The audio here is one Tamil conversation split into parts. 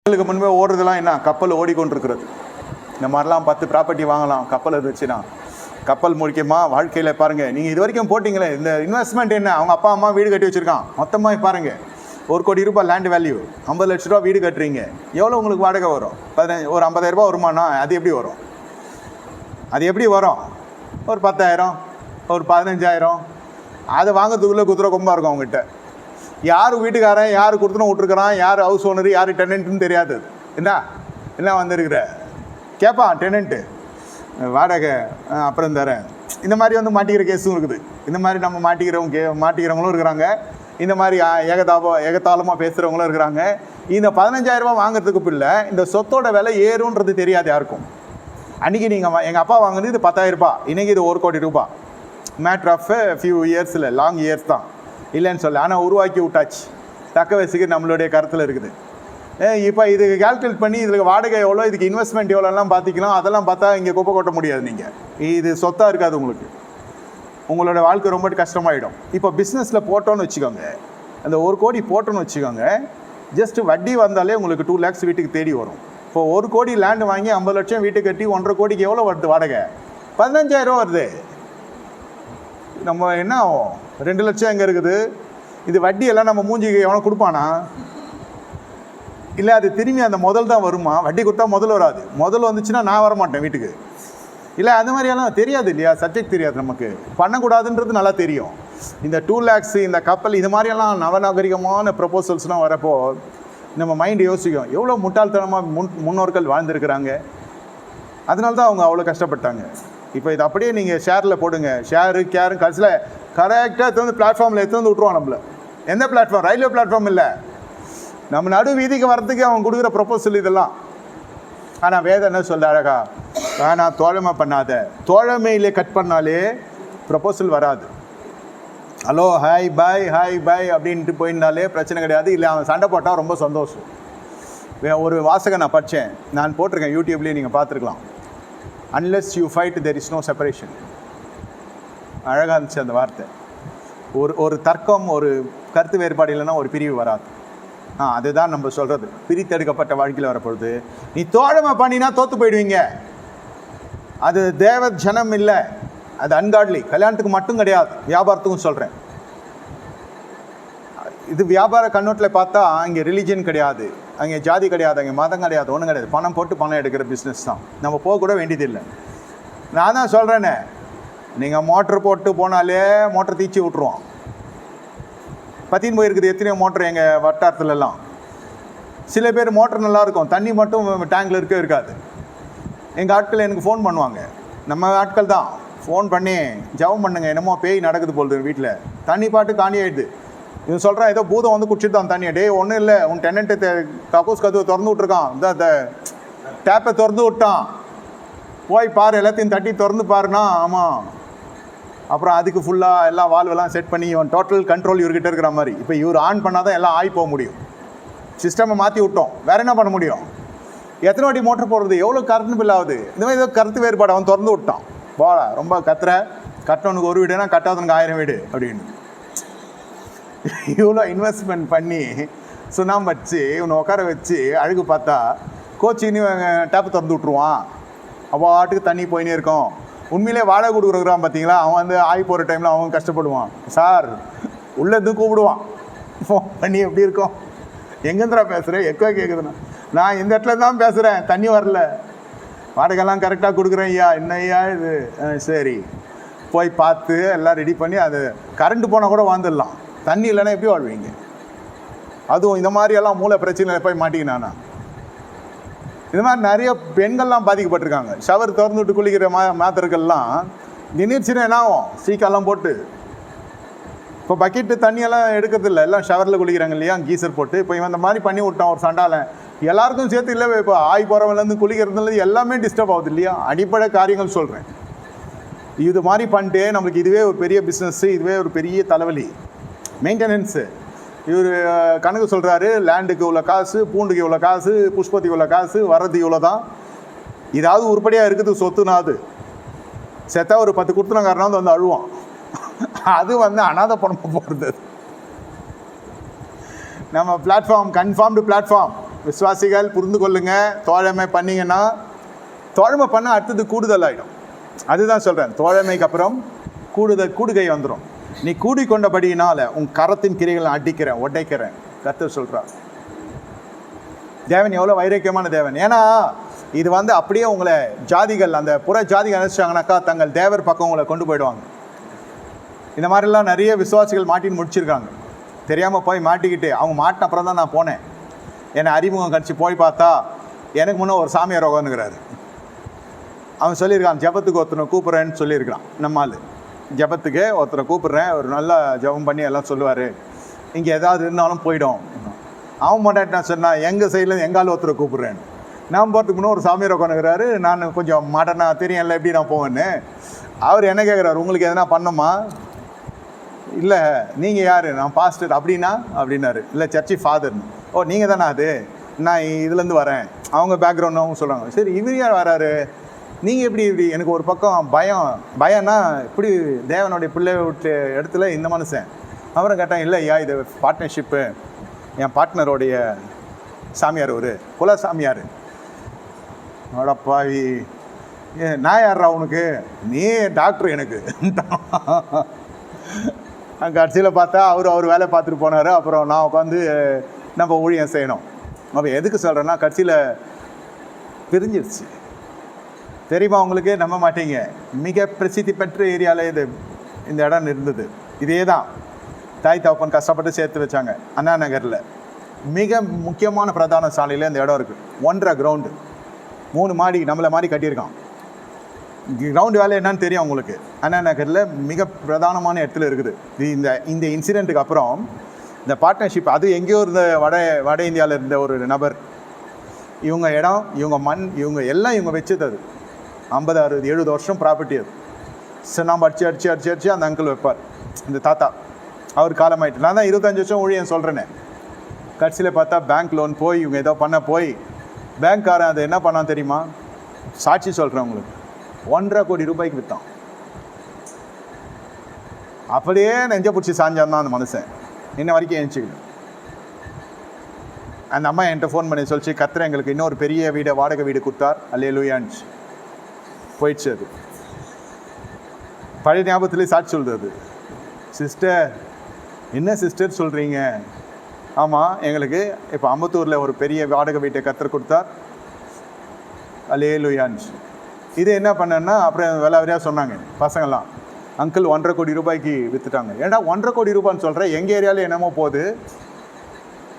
முன்பே ஓடுறதுலாம் என்ன, கப்பல் ஓடிக்கொண்டிருக்கிறது. இந்த மாதிரிலாம் 10 ப்ராப்பர்ட்டி வாங்கலாம் கப்பல் இருந்துச்சுன்னா. கப்பல் முக்கியமாக வாழ்க்கையில் பாருங்கள், நீங்கள் இது வரைக்கும் போட்டிங்களே இந்த இன்வெஸ்ட்மெண்ட் என்ன, அவங்க அப்பா அம்மா வீடு கட்டி வச்சுருக்கான், மொத்தமாக பாருங்கள் 1 கோடி ரூபாய் லேண்ட் வேல்யூ, 50 லட்ச ரூபா வீடு கட்டுறீங்க, எவ்வளோ உங்களுக்கு வாடகை வரும்? ஒரு 50,000 ரூபா வருமானா? அது எப்படி வரும்? ஒரு 10,000, ஒரு 15,000. அதை வாங்கிறதுக்குள்ளே குதிரை கொம்பாக இருக்கும் அவங்ககிட்ட. யார் வீட்டுக்காரன், யார் கொடுத்துன்னு விட்டுருக்குறான், யார் ஹவுஸ் ஓனரு, யார் டெனண்ட்டுன்னு தெரியாது. என்ன வந்திருக்கிற கேட்பான் டெனண்ட்டு, வாடகை அப்புறம் தரேன். இந்த மாதிரி மாட்டிக்கிற கேஸும் இருக்குது. இந்த மாதிரி நம்ம மாட்டிக்கிறவங்களும் இருக்கிறாங்க. இந்த மாதிரி ஏகத்தாளமாக பேசுகிறவங்களும் இருக்கிறாங்க. இந்த 15,000 ரூபா வாங்குறதுக்கு பிள்ளை இந்த சொத்தோட விலை ஏறுன்றது தெரியாது யாருக்கும். அன்றைக்கி எங்கள் அப்பா வாங்கினது இது 10,000 ரூபாய், இன்றைக்கி இது 1 கோடி ரூபாய். மேட்ரு ஆஃப் ஃபியூ இயர்ஸில், லாங் இயர்ஸ் தான், இல்லைன்னு சொல்ல. ஆனால் உருவாக்கி விட்டாச்சு, தக்க வச்சுக்கு நம்மளுடைய கருத்தில் இருக்குது. இப்போ இதுக்கு கால்குலேட் பண்ணி இதுக்கு வாடகை எவ்வளோ, இதுக்கு இன்வெஸ்ட்மெண்ட் எவ்வளோலாம் பார்த்திக்கலாம். அதெல்லாம் பார்த்தா இங்கே குப்பை கொட்ட முடியாது. நீங்கள் இது சொத்தாக இருக்காது உங்களுக்கு, உங்களோட வாழ்க்கை ரொம்ப கஷ்டமாயிடும். இப்போ பிஸ்னஸில் போட்டோன்னு வச்சுக்கோங்க, அந்த 1 கோடி போட்டோன்னு வச்சுக்கோங்க, ஜஸ்ட் வட்டி வந்தாலே உங்களுக்கு 2 lakhs வீட்டுக்கு தேடி வரும். இப்போ 1 கோடி லேண்டு வாங்கி 50 லட்சம் வீட்டு கட்டி 1.5 கோடிக்கு எவ்வளோ வருது வாடகை? 15,000 ரூபா வருது. நம்ம என்ன ஆகும்? 2 லட்சம் எங்கே இருக்குது? இது வட்டியெல்லாம் நம்ம மூஞ்சிக்கு எவனை கொடுப்பானா? இல்லை அது திரும்பி அந்த முதல் தான் வருமா? வட்டி கொடுத்தா முதல் வராது. முதல் வந்துச்சுன்னா நான் வரமாட்டேன் வீட்டுக்கு. இல்லை அந்த மாதிரியெல்லாம் தெரியாது இல்லையா, சப்ஜெக்ட் தெரியாது நமக்கு, பண்ணக்கூடாதுன்றது நல்லா தெரியும். இந்த 2 lakhs, இந்த கப்பல், இது மாதிரியெல்லாம் நவநாகரிகமான ப்ரொபோசல்ஸ்லாம் வரப்போ நம்ம மைண்டு யோசிக்கும், எவ்வளோ முட்டாள்தனமாக முன்னோர்கள் வாழ்ந்துருக்கிறாங்க. அதனால தான் அவங்க அவ்வளோ கஷ்டப்பட்டாங்க. இப்போ இது அப்படியே நீங்கள் ஷேரில் போடுங்க, கேரும் கடைசியில் கரெக்டாக எடுத்து பிளாட்ஃபார்மில் எடுத்து விட்ருவான் நம்மளை. எந்த பிளாட்ஃபார்ம்? ரயில்வே பிளாட்ஃபார்ம் இல்லை, நம்ம நடு வீதிக்கு வர்றதுக்கு அவன் கொடுக்குற ப்ரொபோசல் இதெல்லாம். ஆனால் வேதம் என்ன சொல்ல அழகா, ஆனால் தோழமை பண்ணாத, தோழமையிலே கட் பண்ணாலே ப்ரொபோசல் வராது. ஹலோ ஹாய் பாய் அப்படின்ட்டு போயிருந்தாலே பிரச்சனை கிடையாது. இல்லை அவன் சண்டை போட்டால் ரொம்ப சந்தோஷம். ஒரு வாசகம் நான் படித்தேன், நான் போட்டிருக்கேன் யூடியூப்லேயே, நீங்கள் பார்த்துருக்கலாம். Unless you fight there is no separation. அழகாக இருந்துச்சு அந்த வார்த்தை. ஒரு தர்க்கம், ஒரு கருத்து வேறுபாடு இல்லைன்னா ஒரு பிரிவு வராது. அதுதான் நம்ம சொல்கிறது. பிரித்தெடுக்கப்பட்ட வாழ்க்கையில் வரப்பொழுது நீ தோழமை பண்ணினா தோற்று போயிடுவீங்க. அது தேவ ஜனம் இல்லை, அது அன்காட்லி. கல்யாணத்துக்கு மட்டும் கிடையாது, வியாபாரத்துக்கும் சொல்கிறேன். இது வியாபார கண்ணோட்டில் பார்த்தா அங்கே ரிலிஜன் கிடையாது, அங்கே ஜாதி கிடையாது, அங்கே மதம் கிடையாது, ஒன்றும் கிடையாது. பணம் போட்டு பணம் எடுக்கிற பிஸ்னஸ் தான். நம்ம போகக்கூட வேண்டியதில்லை. நான் தான் சொல்கிறேனே, நீங்கள் மோட்ரு போட்டு போனாலே மோட்டர் தீச்சி விட்ருவோம். பற்றின்னு போயிருக்குது எத்தனையோ மோட்ரு எங்கள் வட்டாரத்துலலாம். சில பேர் மோட்ரு நல்லாயிருக்கும், தண்ணி மட்டும் டேங்கில் இருக்காது. எங்கள் ஆட்கள் எனக்கு ஃபோன் பண்ணுவாங்க, நம்ம ஆட்கள் தான் ஃபோன் பண்ணி ஜபம் பண்ணுங்க, என்னமோ பேய் நடக்குது போகுது வீட்டில், தண்ணி பாட்டு காணி ஆகிடுது. இவன் சொல்கிறான் ஏதோ பூதம் குடிச்சிட்டு தான் தண்ணியை. டே ஒன்றும் இல்லை, உன் டெனண்ட்டு கக்கூஸ் கதவை திறந்து விட்ருக்கான், இந்த டேப்பை திறந்து விட்டான், போய் பாரு, எல்லாத்தையும் தட்டி திறந்து பாருன்னா. ஆமாம். அப்புறம் அதுக்கு ஃபுல்லாக எல்லாம் வால்வெல்லாம் செட் பண்ணி இவன் டோட்டல் கண்ட்ரோல் இவர்கிட்ட இருக்கிற மாதிரி. இப்போ இவர் ஆன் பண்ணால் தான் எல்லாம் ஆகி போக முடியும். சிஸ்டமை மாற்றி விட்டோம், வேறு என்ன பண்ண முடியும்? எத்தனை வாட்டி மோட்டர் போடுறது, எவ்வளோ கரண்ட் பில் ஆகுது? இந்த மாதிரி ஏதோ கருத்து வேறுபாடு. அவன் திறந்து விட்டான், போடா ரொம்ப கட்டவனுக்கு ஒரு வீடுனா கட்டாதவனுக்கு 1000 வீடு அப்படின்னு. இவ்வளோ இன்வெஸ்ட்மெண்ட் பண்ணி சுண்ணாம்பு வச்சு இவனை உட்கார வச்சு அழுகு பார்த்தா கோச்சின்னு டேப்பு திறந்து விட்ருவான். அவ்வாட்டுக்கு தண்ணி போயினே இருக்கும். உண்மையிலே வாடகை கொடுக்குறான் பார்த்தீங்களா, அவன் ஆகி போகிற டைமில் அவன் கஷ்டப்படுவான். சார் உள்ளேருந்து கூப்பிடுவான் ஃபோன் பண்ணி, எப்படி இருக்கும், எங்கேருந்துடா பேசுகிறேன், எக்கோ கேட்குதுண்ணா, நான் இந்த இடத்துல தான் பேசுகிறேன், தண்ணி வரல, வாடகைலாம் கரெக்டாக கொடுக்குறேன் ஐயா, என்ன ஐயா இது, சரி போய் பார்த்து எல்லாம் ரெடி பண்ணி, அது கரண்ட்டு போனால் கூட வாழ்ந்துடலாம், தண்ணி இல்லைன்னா எப்படி வாழ்வீங்க? அதுவும் இந்த மாதிரியெல்லாம் மூளை பிரச்சனையில் போய் மாட்டிக்கினானா. இது மாதிரி நிறைய பெண்கள்லாம் பாதிக்கப்பட்டிருக்காங்க. ஷவர் திறந்து விட்டு குளிக்கிற மாத்திரைகள்லாம் திணிச்சுன்னா என்ன ஆகும்? சீக்கெல்லாம் போட்டு இப்போ பக்கெட்டு தண்ணியெல்லாம் எடுக்கிறதில்ல, எல்லாம் ஷவரில் குளிக்கிறாங்க இல்லையா, கீசர் போட்டு. இப்போ இவன் இந்த மாதிரி பண்ணி விட்டான் ஒரு சண்டால, எல்லாருக்கும் சேர்த்து இல்லை. இப்போ ஆய் போகிறவன்லேருந்து குளிக்கிறதுலேருந்து எல்லாமே டிஸ்டர்ப் ஆகுது இல்லையா. அடிப்படை காரியங்கள் சொல்கிறேன். இது மாதிரி பண்ணிட்டு நம்மளுக்கு இதுவே ஒரு பெரிய பிஸ்னஸ்ஸு, இதுவே ஒரு பெரிய தலைவலி, மெயின்டெனன்ஸு. இவர் கணக்கு சொல்கிறாரு, லேண்டுக்கு இவ்வளோ காசு, பூண்டுக்கு இவ்வளோ காசு, புஷ்பத்துக்கு இவ்வளோ காசு, வர்றது இவ்வளோ தான். இதாவது உருப்படியாக இருக்குது சொத்துனாது. செத்தா ஒரு 10 கொடுத்துனக்காரனாவது வந்து அழுவான். அது அனாதை பணமாக போகிறது. நம்ம பிளாட்ஃபார்ம், கன்ஃபார்ம்டு பிளாட்ஃபார்ம், விசுவாசிகள் புரிந்து கொள்ளுங்க, தோழமை பண்ணிங்கன்னா, தோழமை பண்ணால் அடுத்தது கூடுதல் ஆகிடும். அதுதான் சொல்கிறேன், தோழமைக்கு அப்புறம் கூடுகை வந்துடும். நீ கூடிக்கொண்டபடியினால உன் கரத்தின் கிரைகளை அடிக்கிறேன், உடைக்கிறேன் கர்த்தர் சொல்கிறார். தேவன் எவ்வளோ வைராக்கியமான தேவன். ஏன்னா இது அப்படியே உங்களை ஜாதிகள், அந்த புற ஜாதிகள் நினைச்சாங்கனாக்கா தங்கள் தேவர் பக்கம் உங்களை கொண்டு போயிடுவாங்க. இந்த மாதிரிலாம் நிறைய விசுவாசிகள் மாட்டின்னு முடிச்சிருக்காங்க. தெரியாமல் போய் மாட்டிக்கிட்டு, அவங்க மாட்டின அப்புறம் தான் நான் போனேன். என்னை அறிமுகம் கழிச்சு போய் பார்த்தா எனக்கு முன்னே ஒரு சாமியார் உட்காந்துக்கிறாரு. அவன் சொல்லியிருக்கான், ஜபத்துக்கு ஒருத்தனை கூப்பிட்றேன்னு சொல்லியிருக்கிறான். நம்மால் ஜபத்துக்கு ஒருத்தரை கூப்பிட்றேன், ஒரு நல்லா ஜபம் பண்ணி எல்லாம் சொல்லுவார், இங்கே ஏதாவது இருந்தாலும் போயிடும். அவன் மாட்டாட்டு நான் சொன்னான், எங்கள் சைடில் எங்காலும் ஒருத்தரை கூப்பிட்றேன்னு. நான் போகிறதுக்கு முன்னே ஒரு சாமியார் உட்காந்துக்கிறாரு. நான் கொஞ்சம் மாடனா தெரியல எப்படி நான் போவேன்னு. அவர் என்ன கேட்குறாரு, உங்களுக்கு எதனா பண்ணோமா? இல்லை, நீங்கள் யார்? நான் பாஸ்டர். அப்படின்னாரு. இல்லை, சர்ச்சி ஃபாதர்னு. ஓ, நீங்கள் தானே? அது நான் இதுலேருந்து வரேன். அவங்க பேக்ரவுண்ட் அவங்க சொல்கிறாங்க. சரி, இவர் யார் வராரு? நீங்கள் இப்படி எனக்கு ஒரு பக்கம் பயம்னா இப்படி தேவனுடைய பிள்ளை விட்டு இடத்துல இந்த மனுஷன். அப்புறம் கேட்டேன், இல்லை ஐயா, இது பார்ட்னர்ஷிப்பு, என் பார்ட்னருடைய சாமியார், ஒரு குல சாமியார். அடப்பாவி, நான் யார்ரா உனக்கு? நீ டாக்டர் எனக்கு. கடைசியில் பார்த்தா அவர் வேலை பார்த்துட்டு போனார். அப்புறம் நான் உட்காந்து நம்ம ஊழியம் செய்யணும். அப்போ எதுக்கு சொல்கிறேன்னா, கடைசியில் பிரிஞ்சிருச்சு. தெரியுமா உங்களுக்கு? நம்ப மாட்டீங்க, மிக பிரசித்தி பெற்ற ஏரியாவில் இந்த இடம் இருந்தது. இதே தான் தாய் தகப்பன் கஷ்டப்பட்டு சேர்த்து வச்சாங்க. அண்ணா நகரில் மிக முக்கியமான பிரதான சாலையில் இந்த இடம் இருக்குது. 1.5 கிரவுண்டு, 3 மாடி நம்மளை மாதிரி கட்டியிருக்கான். கிரவுண்டு வேலை என்னன்னு தெரியும் உங்களுக்கு. அண்ணா நகரில் மிக பிரதானமான இடத்துல இருக்குது. இந்த இன்சிடெண்ட்டுக்கு அப்புறம் இந்த பார்ட்னர்ஷிப், அது எங்கேயோ இருந்த வட இந்தியாவில் இருந்த ஒரு நபர், இவங்க இடம், இவங்க மண், இவங்க எல்லாம் இவங்க வச்சது. அது 50, 60, 70 வருஷம் ப்ராப்பர்ட்டி. அது நாம் அடிச்சு அந்த அங்கிள் வைப்பார். இந்த தாத்தா அவர் காலமாயிட்டு. நான் தான் 25 வருஷம் ஊழியம் சொல்கிறேனே. கடைசியில் பார்த்தா பேங்க் லோன் போய் இவங்க ஏதோ பண்ண போய் பேங்க்காரன் அதை என்ன பண்ணான்னு தெரியுமா? சாட்சி சொல்கிறேன் உங்களுக்கு, 1.5 கோடி ரூபாய்க்கு விற்றான். அப்படியே நெஞ்ச பிடிச்சி சாஞ்சான் தான் அந்த மனுஷன். இன்ன வரைக்கும் எழுச்சிக்கல. அந்த அம்மா என்கிட்ட ஃபோன் பண்ணி சொல்லிச்சு, கர்த்தர் எங்களுக்கு இன்னொரு பெரிய வீடை வாடகை வீடு கொடுத்தார், அல்லேலூயான்னு போயிடுச்சு. அது பழைய ஞாபகத்துலேயே சாட்சி சொல்கிறது. சிஸ்டர், என்ன சிஸ்டர் சொல்கிறீங்க? ஆமாம், எங்களுக்கு இப்போ அம்பத்தூரில் ஒரு பெரிய வாடகை வீட்டை கர்த்தர் கொடுத்தார், அல்லேலூயான்னு. இது என்ன பண்ணேன்னா, அப்புறம் விலைவரியாக சொன்னாங்க பசங்கள்லாம், அங்கிள் 1.5 கோடி ரூபாய்க்கு விற்றுட்டாங்க. ஏன்னா 1.5 கோடி ரூபான்னு சொல்கிறேன், எங்கள் ஏரியாவில் என்னமோ போகுது.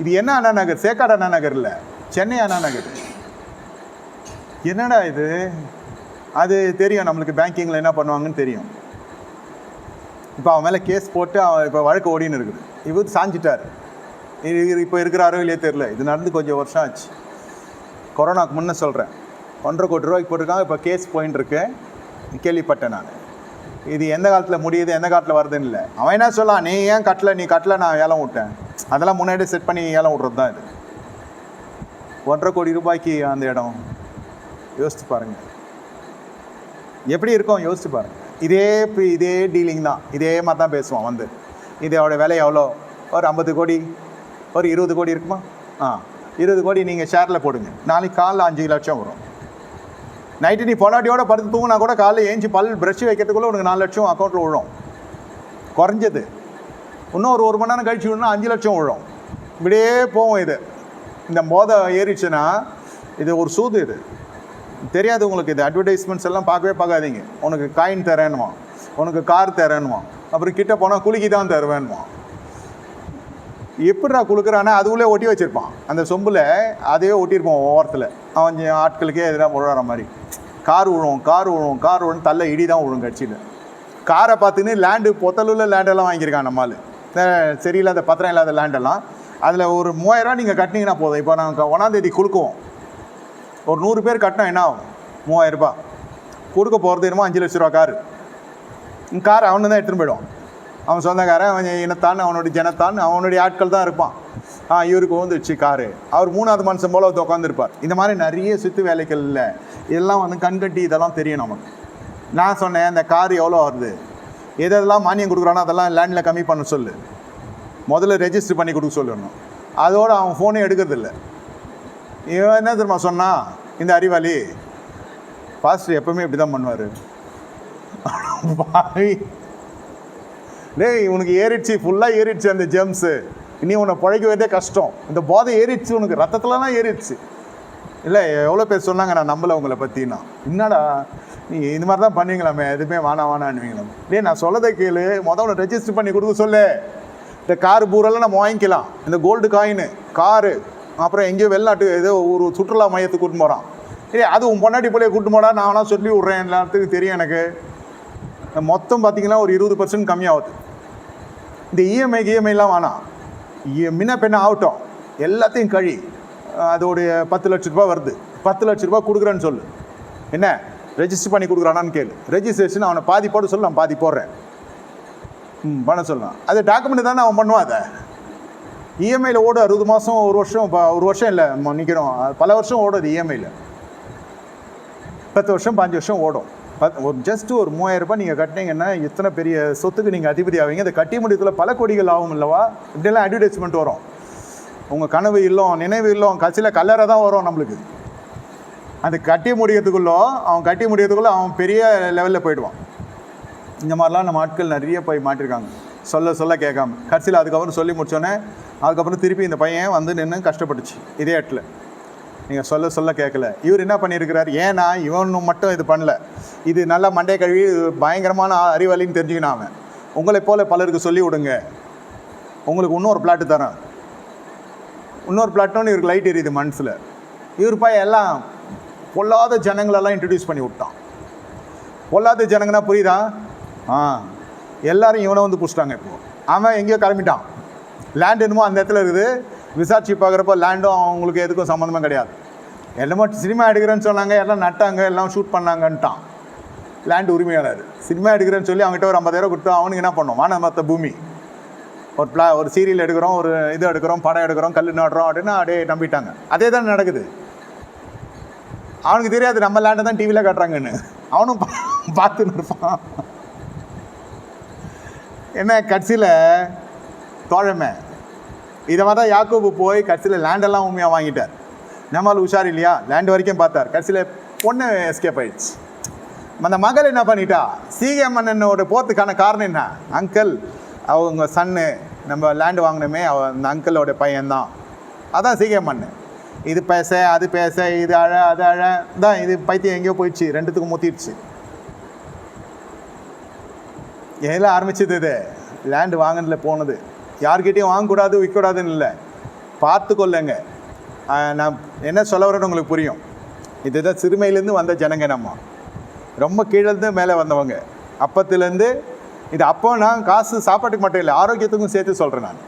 இது என்ன அண்ணா நகர்? சேக்காடு அண்ணா நகர் இல்லை, சென்னை அண்ணா நகர். என்னடா இது? அது தெரியும் நம்மளுக்கு, பேங்கிங்கில் என்ன பண்ணுவாங்கன்னு தெரியும். இப்போ அவன் மேலே கேஸ் போட்டு அவன் இப்போ வழக்கு ஓடின்னு இருக்குது. இவர் சாஞ்சிட்டார். இப்போ இருக்கிறாரோ இல்லையே தெரில. இது நடந்து கொஞ்சம் வருஷம் ஆச்சு. கொரோனாவுக்கு முன்னே சொல்கிறேன். 1.5 கோடி ரூபாய்க்கு போட்டிருக்காங்க. இப்போ கேஸ் போயின்னு இருக்கு, கேள்விப்பட்டேன் நான். இது எந்த காலத்தில் முடியுது, எந்த காலத்தில் வருதுன்னு இல்லை. அவன் என்ன சொல்லலாம், நீ ஏன் கட்டலை, நீ கட்டலை, நான் ஏலம் விட்டேன். அதெல்லாம் முன்னாடியே செட் பண்ணி ஏலம் விட்றது தான் இது. 1.5 கோடி ரூபாய்க்கு அந்த இடம். யோசித்து பாருங்கள் எப்படி இருக்கும், யோசித்து பாருங்கள். இதே டீலிங் தான், இதே மாதிரி தான் பேசுவான். இதோட விலை எவ்வளோ? ஒரு 50 கோடி, ஒரு 20 கோடி இருக்குமா? 20 கோடி நீங்கள் ஷேரில் போடுங்க, நாளைக்கு காலைல 5 லட்சம் வரும். நைட்டு நீ பொண்டாட்டியோட படுத்து தூங்கினா கூட காலையில் ஏஞ்சி பல் ப்ரஷ் வைக்கிறதுக்குள்ளே உனக்கு 4 லட்சம் அக்கௌண்ட்டில் விழும் குறைஞ்சது. இன்னும் ஒரு 1 மணி நேரம் கழிச்சு விடணும்னா 5 லட்சம் விழும். இப்படியே போவோம். இது இந்த மோதை ஏறிச்சுன்னா இது ஒரு சூது. இது தெரியாது உங்களுக்கு. இது அட்வர்டைஸ்மெண்ட்ஸ் எல்லாம் பார்க்காதீங்க. உனக்கு காயின் தரேன்னுவான், உனக்கு கார் தரேன்னுவான், அப்புறம் கிட்டே போனால் குலுக்கி தான் தருவேன்னுவான். எப்படிடா கொடுக்குறான்னா அதுக்குள்ளே ஒட்டி வச்சுருப்பான். அந்த சொம்பில் அதையே ஒட்டியிருப்பான் ஓரத்தில். அவன் ஆட்களுக்கே எதிராக விழுற மாதிரி. கார் விழும் தள்ள இடி தான் விழும். கட்சியில் காரை பார்த்துன்னு லேண்டு, பொத்தலுள்ள லேண்டெல்லாம் வாங்கியிருக்கான் நம்மால். சரியில்லாத பத்திரம் இல்லாத லேண்டெல்லாம். அதில் ஒரு 3000 ரூபா நீங்கள் கட்டினீங்கன்னா போதும். இப்போ நாங்கள் 1ஆம் தேதி கொடுக்குவோம். ஒரு 100 பேர் கட்டினா என்ன ஆகும்? 3000 ரூபா. கொடுக்க போகிறது என்னமோ 5 லட்ச ரூபா கார் அவனு தான் எடுத்துகிட்டு போயிடுவான். அவன் சொந்தக்காரன், அவன் இனத்தான், அவனுடைய ஜனத்தான், அவனுடைய ஆட்கள் தான் இருப்பான். இவருக்கு வந்துடுச்சு காரு. அவர் 3ஆவது மனுஷன் போல் உட்காந்துருப்பார். இந்த மாதிரி நிறைய சுற்று வேலைகள் இல்லை. இதெல்லாம் கண்கட்டி இதெல்லாம் தெரியும் நமக்கு. நான் சொன்னேன், அந்த கார் எவ்வளோ வருது, எதெல்லாம் மானியம் கொடுக்குறானோ அதெல்லாம் லேண்டில் கம்மி பண்ண சொல்லு, முதல்ல ரெஜிஸ்டர் பண்ணி கொடுக்க சொல்லணும். அதோடு அவன் ஃபோனே எடுக்கிறதில்ல. இவன் என்ன தெரியுமா சொன்னான், இந்த அறிவாளி பாஸ்டர் எப்பவுமே இப்படி தான் பண்ணுவார். டேய் உனக்கு ஏறிடுச்சு, ஃபுல்லாக ஏறிடுச்சு அந்த ஜெம்ஸு, இனி உன்னை பிழைக்க வேண்டிய கஷ்டம், இந்த போதை ஏறிடுச்சு உனக்கு, ரத்தத்துலலாம் ஏறிடுச்சு. இல்லை எவ்வளோ பேர் சொன்னாங்க, நான் நம்பலை உங்களை பற்றினா. என்னடா நீங்கள் இந்த மாதிரி தான் பண்ணுவீங்களாமே, எதுவுமே வானான்னுவீங்களாம். டே நான் சொல்லதை கேளு, முதல்ல ரெஜிஸ்டர் பண்ணி கொடுக்க சொல்லு. இந்த கார் பூரெல்லாம் நம்ம வாங்கிக்கலாம், இந்த கோல்டு காயின் காரு, அப்புறம் எங்கேயோ வெளிநாட்டு ஏதோ ஒரு சுற்றுலா மையத்துக்கு கூட்டின்னு போகிறான். அது உன் பொண்டாட்டி போலே கூட்டு போடா, நான் வேணா சொல்லி விட்றேன், எல்லாத்துக்கும் தெரியும் எனக்கு. மொத்தம் பார்த்திங்கன்னா ஒரு 20% கம்மியாகுது. இந்த இஎம்ஐலாம் வேணாம், முன்ன பெண்ண ஆகட்டும், எல்லாத்தையும் கழி, அதோடைய 10 லட்ச ரூபா வருது, 10 லட்ச ரூபா கொடுக்குறேன்னு சொல்லு. என்ன ரெஜிஸ்டர் பண்ணி கொடுக்குறானான்னு கேளு. ரெஜிஸ்ட்ரேஷன் அவனை பாதி போட சொல்லு, நான் பாதி போடுறேன், பண்ண சொல்லலாம். அது டாக்குமெண்ட் தானே அவன் பண்ணுவான். அதை இஎம்ஐயில் ஓடும் 60 மாதம், ஒரு வருஷம் இல்லை நிற்கிறோம், பல வருஷம் ஓடுது இஎம்ஐயில். 10 வருஷம் 5 வருஷம் ஓடும். ஜஸ்ட்டு ஒரு 3000 ரூபாய் நீங்கள் கட்டினீங்கன்னா எத்தனை பெரிய சொத்துக்கு நீங்கள் அதிபதி ஆவீங்க. அதை கட்டி முடியத்தில் பல கோடிகள் ஆகும் இல்லவா? இப்படியெல்லாம் அட்வர்டைஸ்மெண்ட் வரும். உங்கள் கனவு இல்லம், நினைவு இல்லம், கட்சியில் கல்லறை தான் வரும் நம்மளுக்கு. அது கட்டி முடியறதுக்குள்ளே அவன் பெரிய லெவலில் போயிடுவான். இந்த மாதிரிலாம் நம்ம ஆட்கள் நிறைய போய் மாட்டிருக்காங்க, சொல்ல கேட்காம. கட்சியில் அதுக்கப்புறம் சொல்லி முடிச்சோன்னே அதுக்கப்புறம் திருப்பி இந்த பையன் வந்து நின்று கஷ்டப்பட்டுச்சு இதே இடத்துல. நீங்கள் சொல்ல கேட்கல. இவர் என்ன பண்ணியிருக்கிறார், ஏன்னா இவன் மட்டும் இது பண்ணல, இது நல்லா மண்டே கழுவி பயங்கரமான அறிவாளின்னு தெரிஞ்சுக்கணும். அவன் உங்களை போல் பலருக்கு சொல்லி விடுங்க, உங்களுக்கு இன்னொரு பிளாட்டு தரேன், இன்னொரு பிளாட்டோன்னு இவருக்கு லைட் எரியுது மனசில். இவர் போய் எல்லாம் பொல்லாத ஜனங்களெல்லாம் இன்ட்ரடியூஸ் பண்ணி விட்டான். பொல்லாத ஜனங்கன்னா புரியுதா? எல்லாரும் இவனை வந்து பிடிச்சிட்டாங்க. இப்போது அவன் எங்கேயோ கிளம்பிட்டான், லேண்ட் என்னமோ அந்த இடத்துல இருக்குது. விசாரிச்சு பார்க்குறப்போ லேண்டும் அவங்களுக்கு எதுக்கும் சம்மந்தமாக கிடையாது. என்னமோ சினிமா எடுக்கிறேன்னு சொன்னாங்க, எல்லாம் நட்டாங்க, எல்லாம் ஷூட் பண்ணாங்கன்ட்டான். லேண்ட் உரிமையாளர் சினிமா எடுக்கிறேன்னு சொல்லி அவங்ககிட்ட ஒரு 50,000 கொடுத்தா அவனுக்கு என்ன பண்ணோம், மற்ற பூமி ஒரு சீரியல் எடுக்கிறோம், ஒரு இது எடுக்கிறோம், படம் எடுக்கிறோம், கல் நாடுறோம் அப்படின்னா அப்படியே நம்பிட்டாங்க. அதே தான் நடக்குது. அவனுக்கு தெரியாது நம்ம லேண்டை தான் டிவியில் காட்டுறாங்கன்னு. அவனும் பார்த்துன்னு இருப்பான். என்ன கட்சியில் தோழமை இதை மாதிரி தான் யாக்கோபு போய் கட்சியில் லேண்டெல்லாம் உண்மையாக வாங்கிட்டார். நம்மளால் உஷார் இல்லையா, லேண்டு வரைக்கும் பார்த்தார். கட்சியில் பொண்ணு எஸ்கேப் ஆயிடுச்சு. அந்த மகள் என்ன பண்ணிட்டா, சீகமன்னனோட போகிறதுக்கான காரணம் என்ன, அங்கிள் அவங்க சன்னு நம்ம லேண்டு வாங்கினோமே அந்த அங்கிளோட பையன்தான், அதான் சீகமன்னன். இது பேச அது பேச, இது அழ அது அழ தான், இது பைத்தியம் எங்கேயோ போயிடுச்சு, ரெண்டுத்துக்கும் முத்திடுச்சு. எதில் ஆரம்பிச்சது இது, லேண்டு வாங்கினதில் போனது. யார்கிட்டையும் வாங்கக்கூடாது விற்கக்கூடாதுன்னு இல்லை, பார்த்து கொள்ளுங்க. நான் என்ன சொல்ல வரேன்னு உங்களுக்கு புரியும். இதுதான் சிறுமையிலேருந்து வந்த ஜனங்க, நம்ம ரொம்ப கீழேருந்து மேலே வந்தவங்க. அப்பத்துலேருந்து இது அப்போ நான் காசு சாப்பாட்டுக்கு மட்டும் இல்லை, ஆரோக்கியத்துக்கும் சேர்த்து சொல்கிறேன். நான்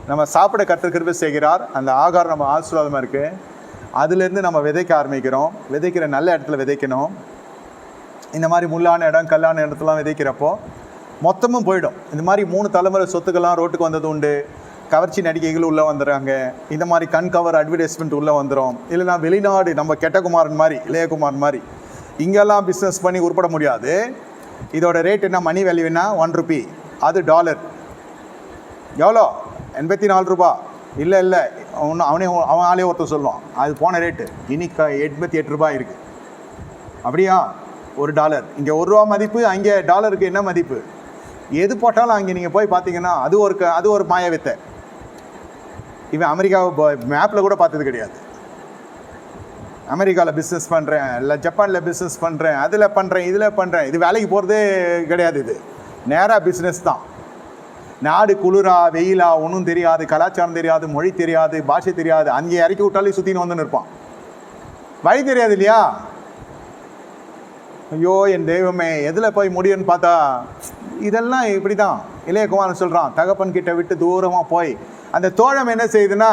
நம்ம சாப்பிட கற்றுக்கிற செய்கிறார், அந்த ஆகாரம் நம்ம ஆசீர்வாதமாக இருக்குது. அதுலேருந்து நம்ம விதைக்க ஆரம்பிக்கிறோம். விதைக்கிற நல்ல இடத்துல விதைக்கணும். இந்த மாதிரி முள்ளான இடம் கல்லான இடத்துலாம் விதைக்கிறப்போ மொத்தமும் போயிடும். இந்த மாதிரி 3 தலைமுறை சொத்துக்கெல்லாம் ரோட்டுக்கு வந்தது உண்டு. கவர்ச்சி நடிகைகள் உள்ளே வந்துடுறாங்க. இந்த மாதிரி கண் கவர் அட்வர்டைஸ்மெண்ட் உள்ளே வந்துடும். இல்லைனா வெளிநாடு நம்ம கெட்டகுமாரன் மாதிரி, இளையகுமார் மாதிரி இங்கெல்லாம் பிஸ்னஸ் பண்ணி உருப்பட முடியாது. இதோட ரேட் என்ன, மணி வேல்யூனா 1 ரூபி, அது $. எவ்வளோ, 84 ரூபா. இல்லை அவன் ஆளே ஒருத்தர் சொல்லுவான், அது போன ரேட்டு இன்னைக்கு 88 ரூபாய் இருக்குது. அப்படியா, $1 இங்கே $1 மதிப்பு, அங்கே டாலருக்கு என்ன மதிப்பு. எது போட்டாலும் அங்கே நீங்கள் போய் பார்த்தீங்கன்னா அது ஒரு மாய வித்தை. இவன் அமெரிக்காவை மேப்பில் கூட பார்த்தது கிடையாது. அமெரிக்காவில் பிஸ்னஸ் பண்ணுறேன், இல்லை ஜப்பானில் பிஸ்னஸ் பண்ணுறேன், அதில் பண்ணுறேன், இதில் பண்ணுறேன், இது வேலைக்கு போகிறதே கிடையாது. இது நேராக பிஸ்னஸ் தான். நாடு குளிரா வெயிலா ஒன்றும் தெரியாது, கலாச்சாரம் தெரியாது, மொழி தெரியாது, பாஷை தெரியாது. அங்கே இறக்கி விட்டாலே சுற்றின்னு வந்துன்னு இருப்பான். வழி தெரியாது இல்லையா. ஐயோ என் தெய்வமே, எதில் போய் முடியும்னு பார்த்தா இதெல்லாம் இப்படி தான். இளையகுமாரன் சொல்கிறான், தகப்பன் கிட்ட விட்டு தூரமாக போய் அந்த தோழம் என்ன செய்யுதுன்னா,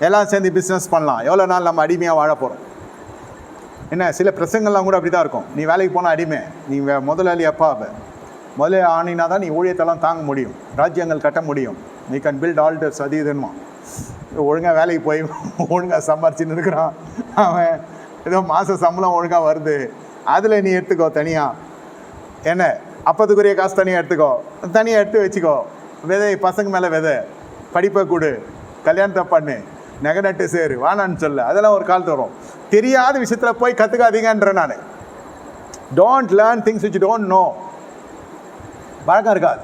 எல்லாம் சேர்ந்து பிஸ்னஸ் பண்ணலாம், எவ்வளோ நாள் நம்ம அடிமையாக வாழ போகிறோம். என்ன சில பிரசங்கள்லாம் கூட அப்படி தான் இருக்கும். நீ வேலைக்கு போனால் அடிமை, நீ முதலாளி அப்பாவை முதலே ஆனினா தான் நீ ஊழியத்தெல்லாம் தாங்க முடியும், ராஜ்யங்கள் கட்ட முடியும், நீ கேன் பில்ட் ஆல்டர்ஸ், அது இதுன்னுமா. ஒழுங்காக வேலைக்கு போய் ஒழுங்காக சம்பாரிச்சின்னு இருக்கிறான். அவன் ஏதோ மாத சம்பளம் ஒழுங்காக வருது, அதில் நீ எடுத்துக்கோ தனியாக. என்ன அப்பத்துக்குரிய காசு தனியாக எடுத்துக்கோ, தனியாக எடுத்து வச்சுக்கோ. விதை பசங்க மேலே விதை, படிப்பை கொடு, கல்யாணத்தை பண்ணு, நகை நட்டு சேரு வேணான்னு சொல்ல, அதெல்லாம் ஒரு காலத்து வரும். தெரியாத விஷயத்தில் போய் கற்றுக்காதீங்கன்ற நான். Don't learn things which don't know. பழக்கம் இருக்காது.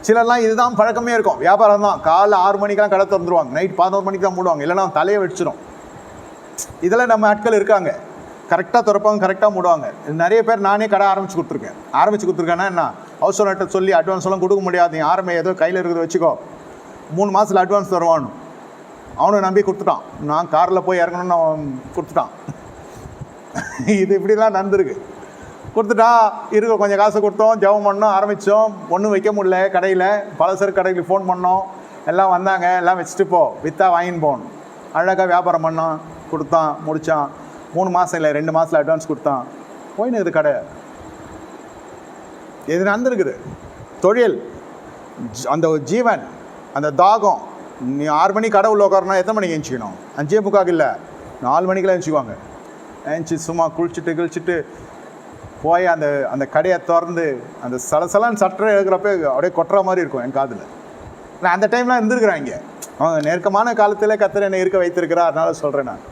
சிலர்லாம் இதுதான் பழக்கமே இருக்கும். வியாபாரம் தான், காலைல 6 மணிக்கெலாம் கடை திறந்துருவாங்க, நைட் 11 மணிக்கு தான் மூடுவாங்க, இல்லைனா தலையை வெடிச்சிடும். இதெல்லாம் நம்ம ஆட்கள் இருக்காங்க, கரெக்டாக திறப்பாங்க, கரெக்டாக மூடுவாங்க. நிறைய பேர் நானே கடை ஆரம்பித்து கொடுத்துருக்கேன்னா என்ன, ஹவுஸ் ஓனர்கிட்ட சொல்லி அட்வான்ஸ் எல்லாம் கொடுக்க முடியாது, நீ ஆரம்பி ஏதோ கையில் இருக்கிறத வச்சுக்கோ, 3 மாதத்தில் அட்வான்ஸ் தருவான்னு அவனை நம்பி கொடுத்துட்டான். நான் காரில் போய் இறங்கணும்னு அவன் கொடுத்துட்டான். இது இப்படிலாம் நடந்திருக்கு. கொடுத்துட்டா இருக்க கொஞ்சம் காசு கொடுத்தோம், ஜெபம் பண்ணோம், ஆரம்பித்தோம், ஒன்றும் வைக்க முடியல. கடையில் பலசரக்கு கடைக்கு ஃபோன் பண்ணோம், எல்லாம் வந்தாங்க, எல்லாம் வச்சுட்டு போ, விற்றா வாங்கின்னு போகணும். அழகாக வியாபாரம் பண்ணான், கொடுத்தான், முடித்தான். 3 மாதம் இல்லை 2 மாதத்தில் அட்வான்ஸ் கொடுத்தான், போயின்னு இது கடை. இது நடந்துருக்குது. தொழில், அந்த ஜீவன், அந்த தாகம். நீ 6 மணிக்கு கடை உள்ள உட்காரனா எத்தனை மணிக்கு எழுச்சிக்கணும்? 5:45 இல்லை, 4 மணிக்கெலாம் எழுச்சிக்குவாங்க. எழுச்சி சும்மா குளிச்சுட்டு போய் அந்த அந்த கடையை திறந்து அந்த சலசலன்னு சட்டை எழுக்கிறப்ப அப்படியே கொட்டுற மாதிரி இருக்கும் என் காதில். நான் அந்த டைம்லாம் இருந்திருக்கிறேன். அவங்க நெருக்கமான காலத்தில் கர்த்தர் என்னை இருக்க வைத்திருக்கிறா, அதனால சொல்கிறேன் நான்.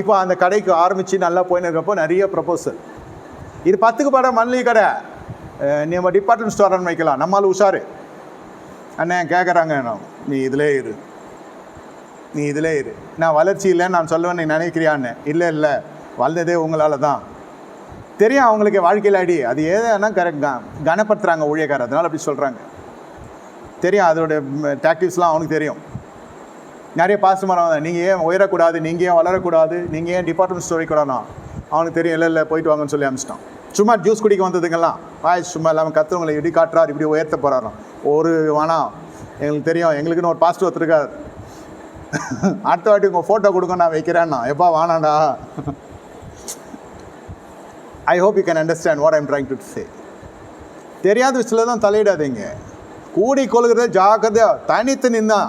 இப்போ அந்த கடைக்கு ஆரம்பித்து நல்லா போயின்னு இருக்கப்போ நிறைய ப்ரப்போசல். இது 10க்கு படம் மல்லிகை கடை, நம்ம டிபார்ட்மெண்ட் ஸ்டோர்னு வைக்கலாம், நம்மளால் உஷாரு. அண்ணன் கேட்குறாங்க, நீ இதிலே இரு, நான் வளர்ச்சி இல்லைன்னு நான் சொல்லுவேன், நீ நினைக்கிறியான்னு. இல்லை வளர்ந்ததே உங்களால் தான். தெரியும் அவங்களுக்கு வாழ்க்கையில் அடி, அது ஏதா கரெக்ட் தான், கனப்படுத்துகிறாங்க ஊழியக்காரர், அதனால் அப்படி சொல்கிறாங்க. தெரியும் அதோடைய டாக்டிக்ஸ்லாம் அவனுக்கு தெரியும். நிறைய பாசமாக நீங்கள் ஏன் உயரக்கூடாது, நீங்கள் ஏன் வளரக்கூடாது, நீங்கள் ஏன் டிபார்ட்மெண்ட் ஸ்டோர் வைக்கூடாதுனா அவனுக்கு தெரியும். இல்லை போயிட்டு வாங்கன்னு சொல்லி அனுப்பிச்சிட்டான். சும்மா ஜூஸ் குடிக்க வந்ததுங்கெல்லாம் சும்மா இல்லாமல் கற்றுவங்களை இப்படி காட்டுறாரு, இப்படி உயர்த்த போகிறாராம். ஒரு வேணாம், எங்களுக்கு தெரியும், எங்களுக்குன்னு ஒரு பாசிட்டிவ் ஒருத்தருக்காரு. அடுத்த வாட்டி உங்கள் ஃபோட்டோ கொடுங்க நான் வைக்கிறேன்னா, எப்பா வானாண்டா. I hope you can understand what I'm trying to say. தெரியாத விஷயத்தில் தான் தலையிடாதீங்க. கூடி கொள்கிறத ஜாக்கிரதையா, தனித்து நின்னா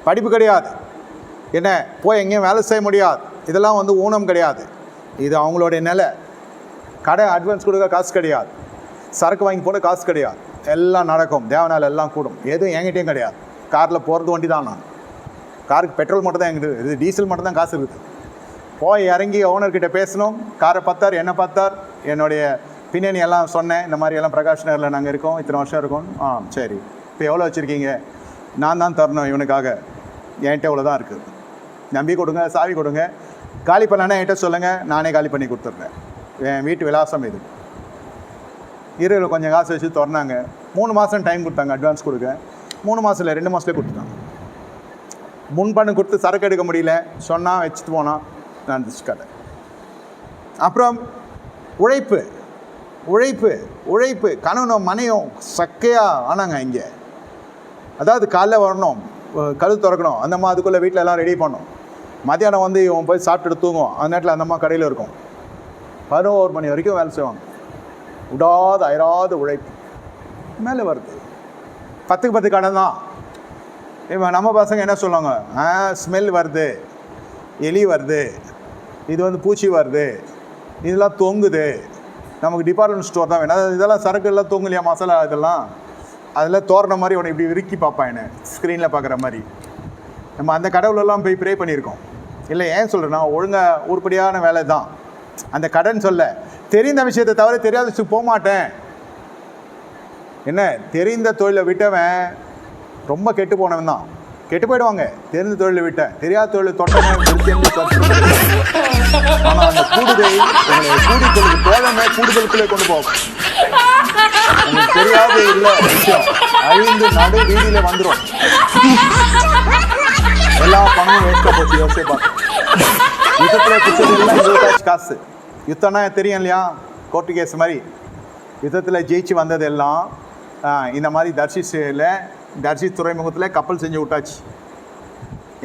படிப்பு கிடையாது, என்ன போய் எங்கேயும் வேலை செய்ய முடியாது, இதெல்லாம் ஊனம் கிடையாது. இது அவங்களுடைய நிலை. கடை அட்வான்ஸ் கொடுக்க காசு கிடையாது, சரக்கு வாங்கி போட காசு கிடையாது, எல்லாம் நடக்கும், தேவனால் எல்லாம் கூடும். எதுவும் என்கிட்டையும் கிடையாது. காரில் போகிறது வண்டி தான், நான் காருக்கு பெட்ரோல் மட்டும் தான் எங்கிட்ட, இது டீசல் மட்டும் தான் காசு இருக்குது. போய் இறங்கி ஓனர்கிட்ட பேசணும். காரை பார்த்தார், என்ன பார்த்தார், என்னுடைய பின்னணி எல்லாம் சொன்னேன், இந்த மாதிரி எல்லாம் பிரகாஷ் நகரில் நாங்கள் இருக்கோம், இத்தனை வருஷம் இருக்கோம். சரி, இப்போ எவ்வளோ வச்சுருக்கீங்க? நான் தான் தரணும் இவனுக்காக, என்கிட்ட இவ்வளோ தான் இருக்குது, நம்பி கொடுங்க, சாவி கொடுங்க, காலி பண்ணானே என்கிட்ட சொல்லுங்கள், நானே காலி பண்ணி கொடுத்துட்றேன், என் வீட்டு விலாசம் இது. இருவில் கொஞ்சம் காசு வச்சு திறனாங்க. 3 மாதம் டைம் கொடுத்தாங்க அட்வான்ஸ் கொடுக்க. 3 மாதம் இல்லை 2 மாதத்துலேயே கொடுத்துட்டாங்க. முன்பணம் கொடுத்து சரக்கு எடுக்க முடியல, சொன்னால் வச்சுட்டு போனான், நடந்துச்சு கடை. அப்புறம் உழைப்பு கணவனும் மனையும் சக்கையாக ஆனாங்க இங்கே. அதாவது காலைல வரணும், கழுத்து திறக்கணும், அந்தம்மா அதுக்குள்ளே வீட்டில் எல்லாம் ரெடி பண்ணணும். மத்தியானம் இவன் போய் சாப்பிட்டுட்டு தூங்கும், அந்த நேரத்தில் அந்தம்மா கடையில் இருக்கும். 11 மணி வரைக்கும் வேலை செய்வாங்க. விடாத அயராத உழைப்பு மேலே வருது. 10க்கு 10 கடை தான். இப்போ நம்ம பசங்க என்ன சொல்லுவாங்க, ஸ்மெல் வருது, எலி வருது, இது பூச்சி வருது, இதெல்லாம் தொங்குது, நமக்கு டிபார்ட்மெண்ட் ஸ்டோர் தான் வேணும். இதெல்லாம் சரக்கு எல்லாம் தொங்குலையா, மசாலா இதெல்லாம் அதெல்லாம் தோரண மாதிரி உனக்கு இப்படி விருக்கி பார்ப்பான், ஸ்க்ரீனில் பார்க்குற மாதிரி. நம்ம அந்த கடவுளெல்லாம் போய் ப்ரே பண்ணியிருக்கோம். இல்லை ஏன் சொல்கிறேன்னா, ஒழுங்காக உருப்படியான வேலை தான் அந்த கடன். சொல்ல தெரிந்த விஷயத்தை தவிர தெரியாத விஷயம் போக மாட்டேன். என்ன தெரிந்த தொழிலை விட்டவன் ரொம்ப கெட்டு போனவன் தான். கெட்டு போயிடுவாங்க. தெரிந்த தொழிலை விட்டேன், தெரியாத தொழிலை தொட்டவன். ஆனால் அந்த கூடுதல் கூடிக்கொள்ளுக்கு தோழமை கூடுதலுக்குள்ளே கொண்டு போகும். உங்களுக்கு தெரியாத இல்லை விஷயம் 5 நடு வீதியில வந்துடும். எல்லா பணமும் வேஸ்ட்டாக போச்சு. யோசிச்சு பார்த்து யுத்தத்தில் குச்சதெல்லாம் 20 காசு. யுத்தம்னா தெரியும் இல்லையா, கோர்ட்டு கேஸ் மாதிரி. யுத்தத்தில் ஜெயிச்சு வந்ததெல்லாம் இந்த மாதிரி தர்ஷி துறைமுகத்தில் கப்பல் செஞ்சு விட்டாச்சு.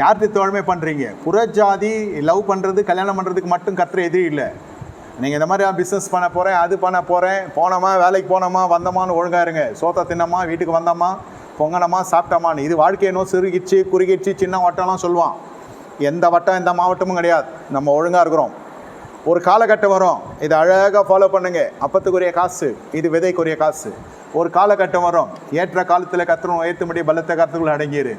யார்கிட்ட தோழமை பண்ணுறீங்க? புறஜாதி லவ் பண்ணுறது, கல்யாணம் பண்ணுறதுக்கு மட்டும் கர்த்தர் எதிரி இல்லை. நீங்கள் இந்த மாதிரி பிஸ்னஸ் பண்ண போகிறேன், அது பண்ண போகிறேன், போனோமா வேலைக்கு போனோமா வந்தோமான்னு ஒழுங்காக இருங்க. சோத்தை தின்னமா, வீட்டுக்கு வந்தோமா, பொங்கனமா, சாப்பிட்டோமான்னு. இது வாழ்க்கையினோ சிறுகிச்சு குறுகிச்சு சின்ன வட்டம்லாம் சொல்லுவான். எந்த வட்டம் எந்த மாவட்டமும் கிடையாது. நம்ம ஒழுங்காக இருக்கிறோம். ஒரு காலகட்டம் வரும், இதை அழகாக ஃபாலோ பண்ணுங்க. அப்பத்துக்குரிய காசு, இது விதைக்குரிய காசு. ஒரு காலகட்டம் வரும், ஏற்ற காலத்தில் கர்த்தரும் ஏற்றும்படி பலத்த கர்த்தர்கள் அடங்கிடு.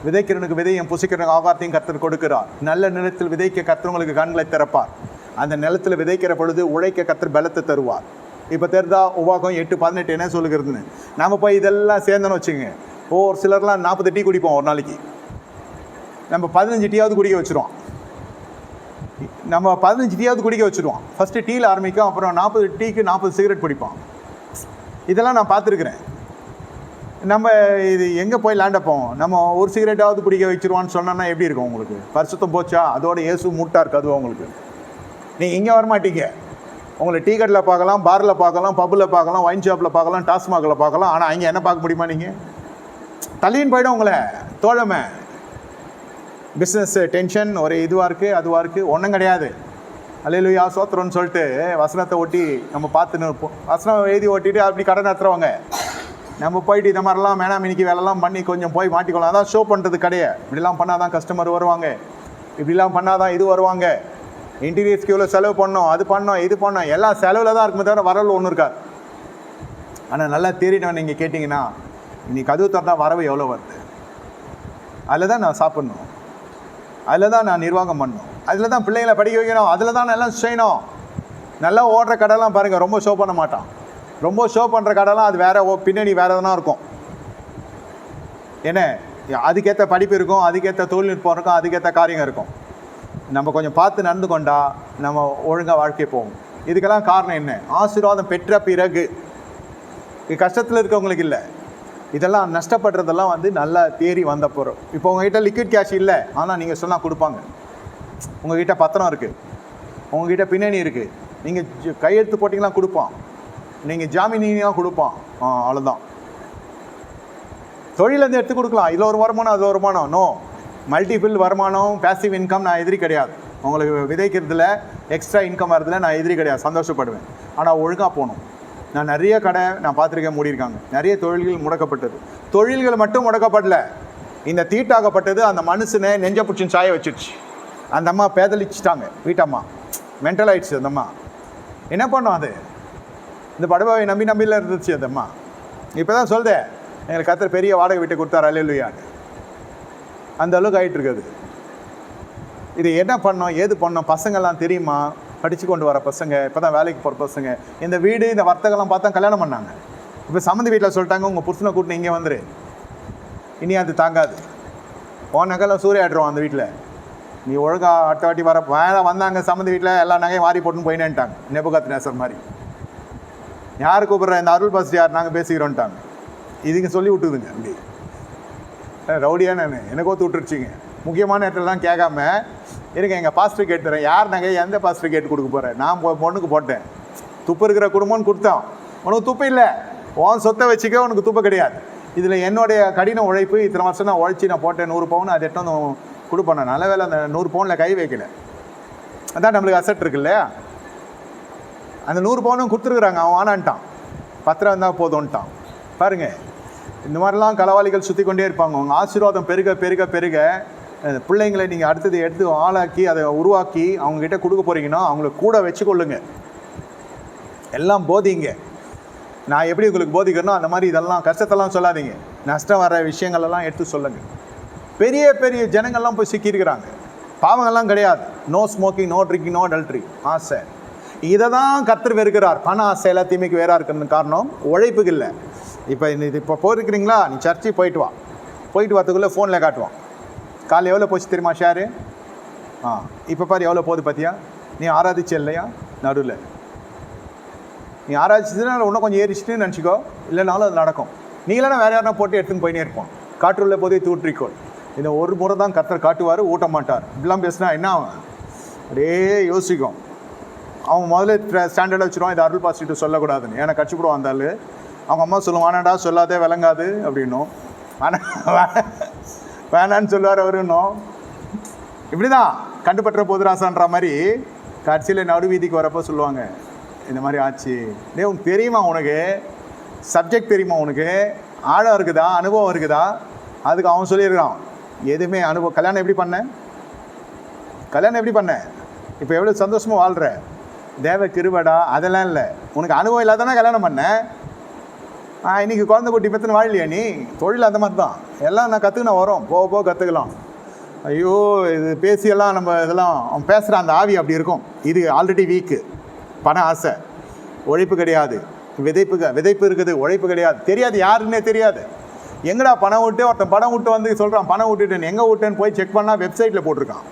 விதைக்கிறவனுக்கு விதையும் புசிக்கிறவனுக்கு ஆகாரத்தையும் கர்த்தர் கொடுக்கிறார். நல்ல நிலத்தில் விதைக்க கர்த்தவங்களுக்கு கண்களை திறப்பார். அந்த நிலத்தில் விதைக்கிற பொழுது உழைக்க கர்த்தர் பலத்தை தருவார். இப்போ தெரிதா உபாகம் 8:18 என்ன சொல்லுகிறதுன்னு. நம்ம போய் இதெல்லாம் சேர்ந்தோன்னு வச்சுங்க, ஒரு சிலர்லாம் 40 டீ குடிப்போம் ஒரு நாளைக்கு. நம்ம 15 டீயாவது குடிக்க வச்சுருவோம். நம்ம 15 டீயாவது குடிக்க வச்சுருவோம். ஃபஸ்ட்டு டீயில் ஆரம்பிக்கும், அப்புறம் 40 டீக்கு 40 சிகரெட் பிடிப்போம். இதெல்லாம் நான் பார்த்துருக்குறேன். நம்ம இது எங்கே போய் லேண்டப்போம்? நம்ம ஒரு சிகரெட்டாவது பிடிக்க வச்சுருவான்னு சொன்னோன்னா எப்படி இருக்கும் உங்களுக்கு? பரிசுத்தம் போச்சா? அதோட இயேசு மூட்டா இருக்கு அதுவும் உங்களுக்கு. நீங்கள் இங்கே வரமாட்டீங்க. உங்களை டீ கடையில் பார்க்கலாம், பாரில் பார்க்கலாம், பப்பில் பார்க்கலாம், ஒயின் ஷாப்பில் பார்க்கலாம், டாஸ்மாகில் பார்க்கலாம். ஆனால் அங்கே என்ன பார்க்க முடியுமா? நீங்கள் தள்ளின்னு போய்டும் உங்களை. தோழமை பிஸ்னஸ் டென்ஷன் ஒரு இதுவாக இருக்குது, அதுவாக இருக்குது. ஒன்றும் கிடையாது. அல்லேலூயா சோத்திரம்னு சொல்லிட்டு வசனத்தை ஒட்டி நம்ம பார்த்துன்னு இருப்போம். வசனம் எழுதி ஓட்டிட்டு அப்படி கடை நடத்துகிறவங்க. நம்ம போயிட்டு இந்த மாதிரிலாம் வேணாம் இன்னைக்கு வேலைலாம் பண்ணி கொஞ்சம் போய் மாட்டிக்கலாம். அதான் ஷோ பண்ணுறது கிடையாது. இப்படிலாம் பண்ணால் தான் கஸ்டமர் வருவாங்க, இப்படிலாம் பண்ணால் தான் இது வருவாங்க, இன்டீரியர்ஸ்க்கு இவ்வளோ செலவு பண்ணோம், அது பண்ணோம், இது பண்ணோம், எல்லாம் செலவில் தான் இருக்குமே தவிர வரவு ஒன்றும் இருக்காது. ஆனால் நல்லா தெரியும். நீங்கள் கேட்டிங்கன்னா இன்னைக்கு கதவு திறந்தா வரவு எவ்வளோ வருது? அதில் தான் நான் சாப்பிட்ணும், அதில் தான் நான் நிர்வாகம் பண்ணணும், அதில் தான் பிள்ளைங்களை படிக்க வைக்கணும், அதில் தான் எல்லாம் செய்யணும். நல்லா ஓடுற கடைலாம் பாருங்கள், ரொம்ப ஷோ பண்ண மாட்டான். ரொம்ப ஷோ பண்ணுற கடைலாம் அது வேறு பின்னாடி வேறு எதனா இருக்கும். என்ன அதுக்கேற்ற படிப்பு இருக்கும், அதுக்கேற்ற தொழில்நுட்பம் இருக்கும், அதுக்கேற்ற காரியங்கள் இருக்கும். நம்ம கொஞ்சம் பார்த்து நடந்து கொண்டா நம்ம ஒழுங்காக வாழ்க்கை போகும். இதுக்கெல்லாம் காரணம் என்ன? ஆசீர்வாதம் பெற்ற பிறகு. கஷ்டத்தில் இருக்கவங்களுக்கு இல்லை, இதெல்லாம் நஷ்டப்படுறதெல்லாம் நல்லா தேறி வந்த போகிறோம். இப்போ உங்கள்கிட்ட லிக்விட் கேஷ் இல்லை, ஆனால் நீங்கள் சொன்னால் கொடுப்பாங்க. உங்கள்கிட்ட பத்திரம் இருக்குது, உங்கள்கிட்ட பின்னணி இருக்குது, நீங்கள் கையெழுத்து போட்டிங்கலாம் கொடுப்பான், நீங்கள் ஜாமீனியாக கொடுப்பான். அவ்வளோதான். தொழிலேருந்து எடுத்து கொடுக்கலாம். இதில் ஒரு வருமானம், அதில் ஒரு வருமானம். நோ, மல்டிபிள் வருமானம், பேசிவ் இன்கம் நான் எதிரி கிடையாது. உங்களுக்கு விதைக்கிறதுல எக்ஸ்ட்ரா இன்கம் வரதுல நான் எதிரி கிடையாது, சந்தோஷப்படுவேன். ஆனால் ஒழுங்காக போகணும். நான் நிறைய கடை நான் பார்த்துருக்கேன், மூடியிருக்காங்க. நிறைய தொழில்கள் முடக்கப்பட்டது. தொழில்கள் மட்டும் முடக்கப்படல, இந்த தீட்டாகப்பட்டது அந்த மனுஷனை நெஞ்ச பிடிச்சின்னு சாய வச்சிடுச்சு. அந்த அம்மா பேதலிச்சிட்டாங்க, வீட்டம்மா மென்டல் ஆயிடுச்சு. அந்த அம்மா என்ன பண்ணோம்? அது இந்த படபாவை நம்பியில் இருந்துச்சு அந்த அம்மா. இப்போ தான் சொல்லுதே, எங்களுக்கு கர்த்தர் பெரிய வாடகை வீட்டை கொடுத்தாரு, அல்லேலூயான்னு. அந்த அளவுக்கு ஆகிட்டு இருக்குது. இது என்ன பண்ணோம், ஏது பண்ணோம்? பசங்கள்லாம் தெரியுமா? படித்து கொண்டு வர பசங்க, இப்போ தான் வேலைக்கு போகிற பசங்க. இந்த வீடு இந்த வர்த்தகம்லாம் பார்த்தா கல்யாணம் பண்ணாங்க. இப்போ சம்மந்தி வீட்டில் சொல்லிட்டாங்க, உங்கள் புருஷனை கூட்டின்னு இங்கே வந்துரு, இனி அது தாங்காது, போனாக்கெல்லாம் சூறையாடுறோம் அந்த வீட்டில். நீ ஒழுங்காக அடுத்த வாட்டி வர வேலை வந்தாங்க. சம்மந்தி வீட்டில் எல்லா நகையும் வாரி போட்டுன்னு போயினேன்ட்டாங்க, நேபுகாத்நேசர் மாதிரி. யார் கூப்பிட்றேன்? இந்த அருள் பாஸ்டர் யார், நாங்கள் பேசிக்கிறோன்ட்டாங்க. இதுங்க சொல்லி விட்டுதுங்க. அப்படி ரவுடியாக நான் எனக்கு ஒத்து விட்டுருச்சிங்க. முக்கியமான இடத்துல தான் கேட்காம இருங்க, எங்கள் பாஸ்டர் கேட்டுறேன். யார் நகை எந்த பாஸ்டர் கேட்டு கொடுக்க போகிறேன்? நான் பொண்ணுக்கு போட்டேன். துப்பு இருக்கிற குடும்பம்னு கொடுத்தான். உனக்கு துப்பு இல்லை, உன் சொத்தை வச்சுக்க, உனக்கு துப்பு கிடையாது. இதில் என்னுடைய கடின உழைப்பு, இத்தனை வருஷம் நான் உழைச்சி நான் போட்டேன் 100 பவுன், அது எட்டு வந்து கொடுப்பேன். நல்ல வேலை அந்த 100 பவுனில் கை வைக்கல. அதான் நம்மளுக்கு அசட் இருக்கு இல்லையா? அந்த 100 பவுனும் கொடுத்துருக்குறாங்க, அவன் ஆனான்ட்டான். 10 இருந்தால் போதும்ன்ட்டான். பாருங்கள், இந்த மாதிரிலாம் களவாளிகள் சுற்றி கொண்டே இருப்பாங்க. உங்கள் ஆசீர்வாதம் பெருக பெருக பெருக பிள்ளைங்களை நீங்கள் அடுத்தது எடுத்து ஆளாக்கி அதை உருவாக்கி அவங்ககிட்ட கொடுக்க போகிறீங்கன்னா அவங்கள கூட வச்சுக்கொள்ளுங்க. எல்லாம் போதிங்க. நான் எப்படி உங்களுக்கு போதிக்கிறனோ அந்த மாதிரி இதெல்லாம் கஷ்டத்தெல்லாம் சொல்லாதீங்க. நஷ்டம் வர விஷயங்களெல்லாம் எடுத்து சொல்லுங்கள். பெரிய பெரிய ஜனங்கள்லாம் போய் சிக்கியிருக்கிறாங்க. பாவங்கள்லாம் கிடையாது. No smoking, no drinking, no adultery. ஆசை, இதை தான் கர்த்தர் வெறுக்கிறார். பண ஆசை எல்லாம் தீமைக்கு வேறாக இருக்கிறது காரணம் உழைப்புக்கு இல்லை. இப்போ போயிருக்கிறீங்களா, நீ சர்ச்சுக்கு போயிட்டு வா, போயிட்டு வரத்துக்குள்ளே ஃபோனில் காட்டுவான். காலையில் எவ்வளோ போச்சு தெரியுமா ஷேரு? இப்போ பாரு எவ்வளோ போகுது பார்த்தியா? நீ ஆராதிச்சு இல்லையா? நடுவில் நீ ஆராதிச்சுன்னா இன்னும் கொஞ்சம் ஏறிச்சுன்னு நினச்சிக்கோ, இல்லைனாலும் அது நடக்கும். நீங்களான வேறு யாரா போட்டு எடுத்துன்னு போயினே இருப்போம். காற்றுள்ள போதே தூற்றிக்கோள். இந்த ஒரு முறை தான் கர்த்தர் காட்டுவார், ஊட்ட மாட்டார். இப்படிலாம் பேசுனா என்ன ஆகும்? அப்படியே யோசிக்கும். அவன் முதல்ல ஸ்டாண்டர்டாக வச்சுருவான், இது அருள் பாஸ்டர்கிட்ட சொல்லக்கூடாதுன்னு. ஏன்னா கட்சிப்படுவான் அந்த ஆள். அவங்க அம்மா சொல்லுவான், வேணாண்டா சொல்லாதே விளங்காது அப்படின்னும். வேணான்னு சொல்லுவார் அவரு. இன்னும் இப்படி தான் கண்டுபற்ற போதுராசான்ற மாதிரி கட்சியில் நடுவீதிக்கு வரப்போ சொல்லுவாங்க, இந்த மாதிரி ஆச்சு. உனக்கு தெரியுமா, உனக்கு சப்ஜெக்ட் தெரியுமா, உனக்கு ஆழம் இருக்குதா, அனுபவம் இருக்குதா? அதுக்கு அவன் சொல்லியிருக்கான், எதுவுமே அனுபவம். கல்யாணம் எப்படி பண்ண? கல்யாணம் எப்படி பண்ண? இப்போ எவ்வளோ சந்தோஷமாக வாழ்கிற? தேவ கிருபடா, அதெல்லாம் இல்லை. உனக்கு அனுபவம் இல்லாதானே கல்யாணம் பண்ண. இன்னைக்கு குழந்தை குட்டி பற்றின வாழலையா நீ? தொழில் அந்த மாதிரி தான், எல்லாம் நான் கற்றுக்கின வரோம், போக போக கற்றுக்கலாம். ஐயோ இது பேசியெல்லாம் நம்ம இதெல்லாம் அவன் பேசுகிற அந்த ஆவி அப்படி இருக்கும். இது ஆல்ரெடி வீக்கு, பண ஆசை, உழைப்பு கிடையாது, விதைப்பு இருக்குது, உழைப்பு கிடையாது, தெரியாது, யாருன்னே தெரியாது. எங்கடா பணம் விட்டு ஒருத்தன் பணம் விட்டு வந்து சொல்கிறான் பணம் விட்டுட்டேன், எங்கே விட்டேன்னு போய் செக் பண்ணால் வெப்சைட்டில் போட்டிருக்கான்.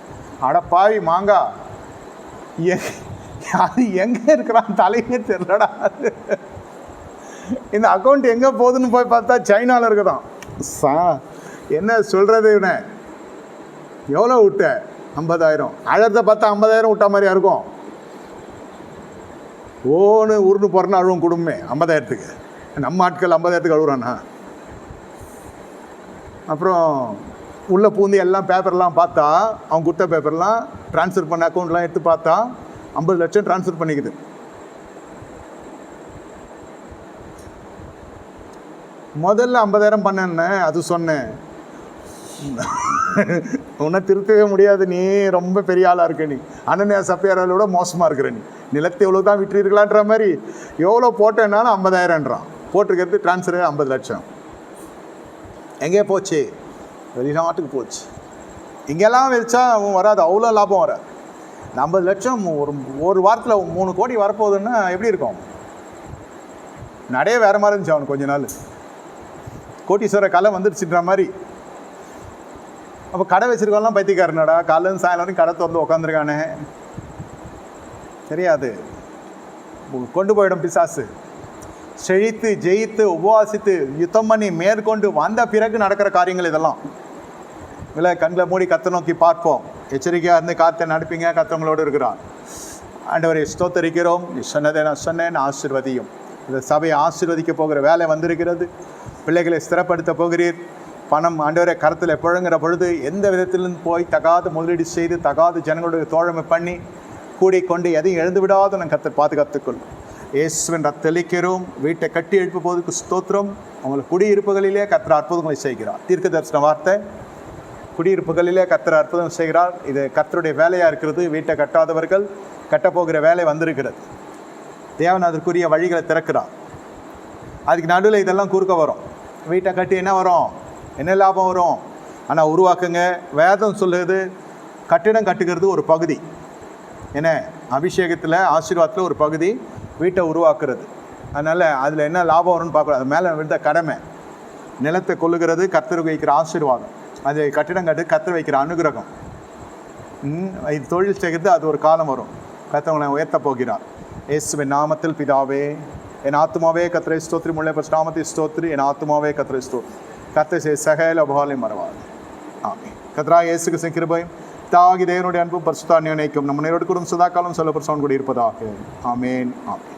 அட பாவி மாங்கா, அது எங்கே இருக்கிறான் தலையே தெரியலடா. இந்த அக்கௌண்ட் எங்கே போகுதுன்னு போய் பார்த்தா சைனாவில் இருக்குதான். என்ன சொல்கிறது இவனை? எவ்வளோ விட்ட? 50,000. அழகத்தை பார்த்தா 50,000 விட்டா மாதிரியா இருக்கும். ஓன்னு உருண்டு போகிறேன்னு அழுவும் குடும்பமே 50,000த்துக்கு. நம்ம ஆட்கள் 50,000த்துக்கு அழுகுறானா? அப்புறம் உள்ளே பூந்து எல்லாம் பேப்பர்லாம் பார்த்தா, அவன் கொடுத்த பேப்பர்லாம் ட்ரான்ஸ்ஃபர் பண்ண அக்கௌண்ட்லாம் எடுத்து பார்த்தா 50 லட்சம் ட்ரான்ஸ்ஃபர் பண்ணிக்குது. முதல்ல 50,000 பண்ணேன்னு அது சொன்னேன். உன்னை திருத்தவே முடியாது, நீ ரொம்ப பெரிய ஆளாக இருக்க, நீ அண்ணன் சப்பியாரோட மோசமாக இருக்கிற, நீ நிலத்தை எவ்வளோ தான் விட்டுருக்கலான்ற மாதிரி எவ்வளோ போட்டேன்னாலும் 50,000ன்றான். போட்டிருக்கிறது ட்ரான்ஸ்ஃபர் 50 லட்சம். எங்கே போச்சு? வெளிநாட்டுக்கு போச்சு. இங்கெல்லாம் வச்சா அவன் வராது, அவ்வளோ லாபம் வராது. 50 லட்சம் ஒரு வாரத்தில் 3 கோடி வரப்போகுதுன்னா எப்படி இருக்கும்? நடைய வேறு மாதிரி இருந்துச்சு அவனுக்கு கொஞ்ச நாள். கோட்டீஸ்வர கலை வந்துடுச்சுன்ற மாதிரி. அப்போ கடை வச்சுருக்கோம்லாம் பைத்தியக்காரனடா, காலையிலேருந்து சாயங்காலம் கடை திறந்து உட்காந்துருக்கானே, தெரியாது, கொண்டு போயிடும் பிசாசு. செழித்து ஜெயித்து உபவாசித்து யுத்தம் பண்ணி மேற்கொண்டு வந்த பிறகு நடக்கிற காரியங்கள் இதெல்லாம். இல்லை, கண்களை மூடி கர்த்தரை நோக்கி பார்ப்போம். எச்சரிக்கையாக இருந்து காத்தை நடப்பீங்க, கர்த்தங்களோடு இருக்கிறார். ஆண்டவரை ஸ்தோத்தரிக்கிறோம். நீ சொன்னதை நான் சொன்னேன், ஆசீர்வதியும். இந்த சபையை ஆசீர்வதிக்க போகிற வேலை வந்திருக்கிறது. பிள்ளைகளை ஸ்திரப்படுத்த போகிறீர். பணம் ஆண்டவரை கருத்தில் புழங்குற பொழுது எந்த விதத்திலும் போய் தகாத முதலீடு செய்து தகாத ஜனங்களுடைய தோழமை பண்ணி கூடிக்கொண்டு எதையும் எழுந்து விடாத நான் கர்த்தர் பாதுகாத்துக்கொள்ளும். இயேசுவின் ரத்தளிக்கிறோம். வீட்டை கட்டி எழுப்ப போதுக்கு ஸ்தோத்திரம். அவங்களுக்கு குடியிருப்புகளிலே கர்த்தர் அற்புதங்களை செய்கிறார். தீர்க்க தரிசன வார்த்தை, குடியிருப்புகளிலே கர்த்தர் அற்புதம் செய்கிறார். இது கர்த்தருடைய வேலையாக இருக்கிறது. வீட்டை கட்டாதவர்கள் கட்டப்போகிற வேலை வந்திருக்கிறது. தேவன் அதற்குரிய வழிகளை திறக்கிறார். அதுக்கு நடுவில் இதெல்லாம் குறுக்க வரும். வீட்டை கட்டி என்ன வரும்? என்ன லாபம் வரும்? ஆனால் உருவாக்குங்க. வேதம் சொல்லுது, கட்டிடம் கட்டுகிறது ஒரு பகுதி. என்ன? அபிஷேகத்தில் ஆசீர்வாதத்தில் ஒரு பகுதி வீட்டை உருவாக்குறது. அதனால் அதில் என்ன லாபம் வரும்னு பார்க்கக்கூடாது. அது மேலே விழுந்த கடமை. நிலத்தை கொள்ளுகிறது கர்த்தருக்கு வைக்கிற ஆசீர்வாதம். அது கட்டிடம் கட்டு கர்த்தர் வைக்கிற அனுகிரகம். இது தொழில் செய்கிறது, அது ஒரு காலம் வரும். கர்த்தர் உயர்த்த போகிறார். இயேசுவின் நாமத்தில் பிதாவே, என் ஆத்மாவே கர்த்தரை ஸ்தோத்திரி, முள்ளை பரிசுத்த நாமத்தை ஸ்தோத்திரி, என் ஆத்மாவே கர்த்தரை ஸ்தோத்திரி. கர்த்தர் செய்ய சகல உபகாரங்களையும் மறவாது. ஆமென். கர்த்தராகிய இயேசு கிறிஸ்துவின் கிருபையும் தாகி தேவனுடைய அன்பும் பரிசுத்த அன்யோன்யமும் நம்ம நேரோடு கூட சதா காலம் சொல்ல பிரசவன் கூட இருப்பதாக. ஆமென். ஆமென்.